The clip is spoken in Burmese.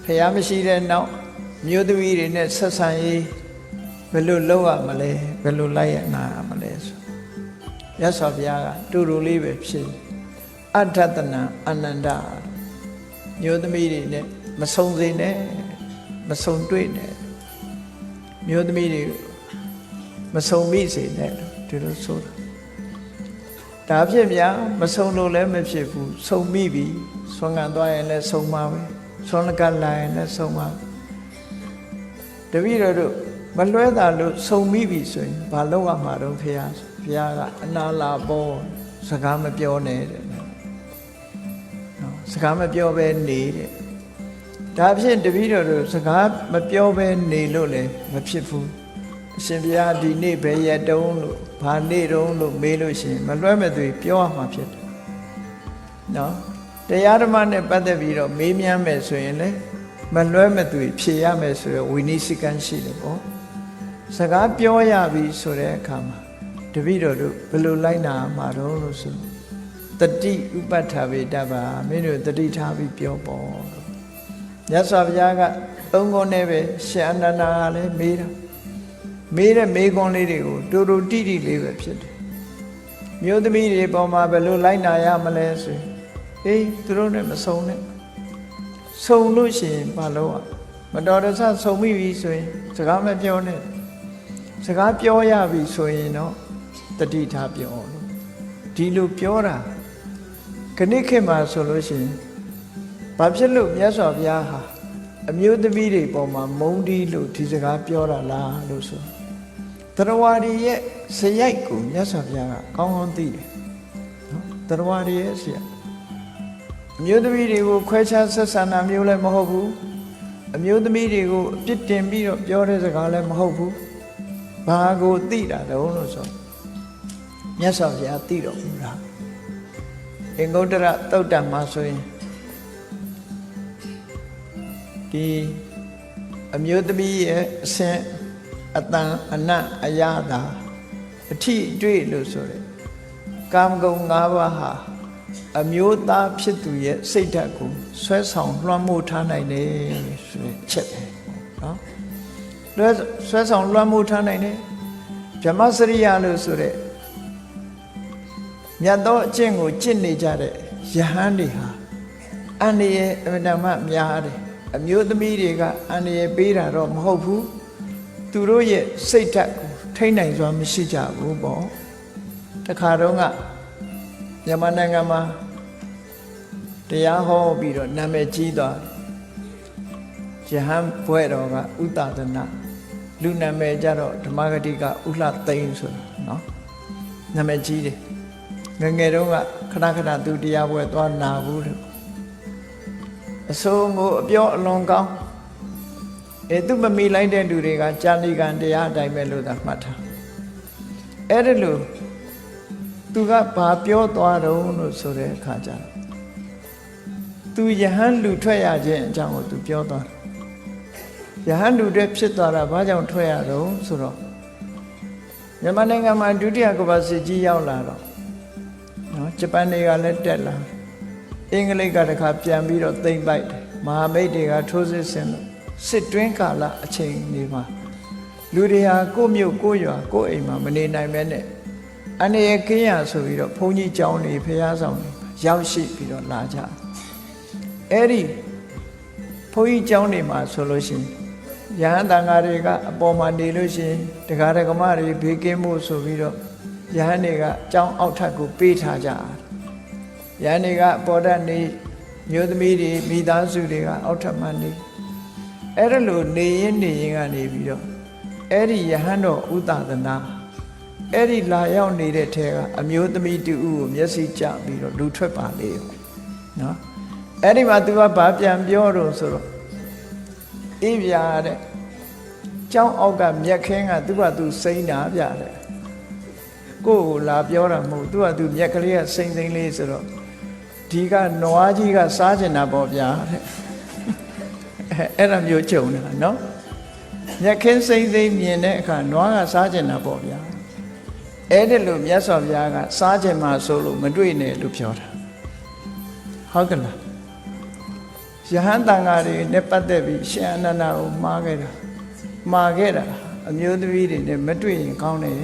ဖះမရှိတဲ့နောက်မြို့သမီးတွေနဲ့ဆက်ဆံရေးဘယ်လိုလုပ်ရမလဲဘယ်လိုလိုက်ရနာရမလဲဆိုရသော်ဘုရားကတူတူလေးပဲဖြစ်အဋ္ဌတနံအနန္တမြို့သမီးတွေနဲ့မဆုံစေနဲ့မဆုံတွေ့နဲ့မြို့သမီးတွေမဆုံမိစေနဲ့ဒီလိုဆိုတာဒါဖြစ်ဗျာမဆုံလို့လည်းမဖြစ်ဘူးဆုံမိပြီဆွမ်းခံသွားရင်လည်းဆုံပါပဲဆွမ်းကလာရင်လည်းဆုံပါတပည့်တော်တို့မလွဲတာလို့ဆုံမိပြီဆိုရင်ဘာလုပ်ရမှာတော့ဖေဟာဘုရားကအနာလာပေါ်စကားမပြောနဲ့တဲ့နော်စကားမပြောဘဲနေတဲ့ဒါဖြင့်တပည့်တော်တို့စကားမပြောဘဲနေလို့လည်းမဖြစ်ဘူးအရှင်ဘုရားဒီနေ့ဘယ်ရက်တုံးလို့ဘာနေ့တုံးလို့မေးလို့ရှိရင်မလွဲမသွေပြောရမှာဖြစ်တယ်နော်တရားဓမ္မနဲ့ပတ်သက်ပြီးတော့မေးမြန်းမယ်ဆိုရင်လည်းမလွဲမသွေဖြေရမယ်ဆိုတော့ဝိနည်းစည်းကမ်းရှိတယ်ပေါ့စကားပြောရပြီဆိုတဲ့အခါမှာတပည့်တော်တို့ဘယ်လိုလိုက်နာမှာတော့လို့ဆိုတတိဥပဋ္ဌာဝေတ္တပါမင်းတို့တတိထားပြီးပြောပေါ့မြတ်စွာဘုရားကသုံးခုနဲ့ပဲရှင်အနန္ဒာကလည်းမေးတာမေးတဲ့မေးခွန်းလေးတွေကိုတူတူတိတိလေးပဲဖြစ်တယ်မြို့သမီးတွေပေါ်မှာဘယ်လိုလိုက်နာရမလဲဆိုရင်အေးသူတို့နဲ့မဆုံနဲ့ဆုံလို့ရှိရင်ဘာလို့อ่ะမတော်တဆဆုံမိပြီဆိုရင်စကားမပြောနဲ့စကားပြောရပြီဆိုရင်တော့တတိထားပြောလို့ဒီလိုပြောတာခဏခေတ်မှာဆိုလို့ရှိရင်ဘာဖြစ်လို့မြတ်စွာဘုရားဟာအမျိုးသမီးတွေပေါ်မှာမုန်းတီးလို့ဒီစကားပြောတာလားလို့ဆိုတရားဝါဒီရဲ့စရိုက်ကိုမြတ်စွာဘုရားကကောင်းကောင်းသိတယ်နော်တရားဝါဒီရဲ့စရိုက်အမျိုးသမီးတွေကိုခွဲခြားဆက်ဆံတာမျိုးလည်းမဟုတ်ဘူးအမျိုးသမီးတွေကိုအပြစ်တင်ပြီးတော့ပြောတဲ့စကားလည်းမဟုတ်ဘူးဘာကိုသိတာတုံးလို့ဆိုမြတ်စွာဘုရားသိတော်မူတာအင်္ဂုတ္တရသုတ်တံမှာဆိုရင်ဒီအမျိုးသမီးရဲ့အစဉ်အတန်အနတ်အရသာအထိအတွေ့လို့ဆိုတဲ့ကာမဂုဏ်၅ပါးဟာအမျိုးသားဖြစ်သူရဲ့စိတ်ဓာတ်ကိုဆွဲဆောင်လွှမ်းမိုးထားနိုင်တယ်ဆိုတဲ့ချက်ပဲနော်ဆွဲဆောင်လွှမ်းမိုးထားနိုင်တယ်ဗြဟ္မစရိယလို့ဆိုတဲ့မြတ်သောအကျင့်ကိုကျင့်နေကြတဲ့ယဟန်တွေဟာအန္တရာယ်အမှန်မှများတယ်အမျိုးသမီးတွေကအန္တရာယ်ပေးတာတော့မဟုတ်ဘူးသူတို့ရဲ့စိတ်ဓာတ်ကိုထိန်းနိုင်စွာမရှိကြဘူးပေါ့တခါတော့ကမြန်မာနိုင်ငံမှာတရားဟောပြီးတော့နာမည်ကြီးသွားယဟန်ဘွဲ့တော်ကဥတဒနာလူနာမည်ကြတော့ဓမ္မဂတိကဥလှသိန်းဆိုတာနော်နာမည်ကြီးတယ်ငယ်ငယ်တုန်းကခဏခဏသူတရားပွဲသွားနာဘူးလို့အစိုးကိုအပြောအလွန်ကောင်းသူမမီလိုက်တဲ့လူတွေကကြာလီကံတရားအတိုင်းပဲလို့သာမှတ်ထားအဲ့ဒါလို့သူကဘာပြောသွားတော့လို့ဆိုတဲ့အခါကျတော့သူယဟန်လူထွက်ရခြင်းအကြောင်းကိုသူပြောသွားတယ်ယဟန်လူတွေဖြစ်သွားတာဘာကြောင့်ထွက်ရတော့ဆိုတော့မြန်မာနိုင်ငံမှာဒုတိယကမ္ဘာစစ်ကြီးရောက်လာတော့နော်ဂျပန်တွေကလည်းတက်လာအင်္ဂလိပ်ကတခါပြန်ပြီးတော့သိမ့်ပိုက်တယ်မဟာမိတ်တွေကထိုးစစ်ဆင်လို့စစ်တွင်းကာလအချိန်တွေမှာလူတွေဟာကိုယ့်မြို့ကိုယ့်ရွာကိုယ့်အိမ်မှာမနေနိုင်မဲနဲ့အနေရကင်းရဆိုပြီးတော့ဘုန်းကြီးကျောင်းတွေဖះဆောင်တွေရောက်ရှိပြီးတော့လာကြအဲ့ဒီဘုန်းကြီးကျောင်းတွေမှာဆိုလို့ရှိရင်ယဟန်တန်ဃာတွေကအပေါ်မှာနေလို့ရှိရင်တရားဓမ္မတွေဘေးကင်းဖို့ဆိုပြီးတော့ယဟန်တွေကကျောင်းအောက်ထပ်ကိုပေးထားကြယဟန်တွေကအပေါ်ထပ်နေမျိုးသမီးတွေမိသားစုတွေကအောက်ထပ်မှနေအဲ့ဒါလို့နေရင်ကနေပြီးတော့အဲ့ဒီယဟန်တော်ဥတဒနာအဲ့ဒီလာရောက်နေတဲ့ထဲကအမျိုးသမီးတူဦးကိုမျက်စိကျပြီးတော့လူထွက်ပါလေနော်အဲ့ဒီမှာ तू ကဘာပြန်ပြောတော့ဆိုတော့အေးဗျာတဲ့ကျောင်းအောက်ကမြက်ခင်းက तू က तू စိမ့်တာဗျာတဲ့ကိုယ်ကိုလာပြောတာမဟုတ် तू က तू မြက်ကလေးကစိမ့်စိမ့်လေးဆိုတော့ဒီကနွားကြီးကစားကျင်တာပေါ့ဗျာတဲ့အဲ့ဒါမျိုးကြုံတာနော်မြက်ခင်းစိမ့်စိမ့်မြင်တဲ့အခါနွားကစားကျင်တာပေါ့ဗျာအဲ့ဒါလို့မြတ်စွာဘုရားကစားကျင်မှာဆိုလို့မတွေ့နဲ့လို့ပြောတာဟုတ်ကလား ယဟန်တန်ဃာတွေနဲ့ပတ်သက်ပြီးရှင်အနန္ဒာကိုမှားခဲ့တာအမျိုးသမီးတွေနဲ့မတွေ့ရင်ကောင်းတယ်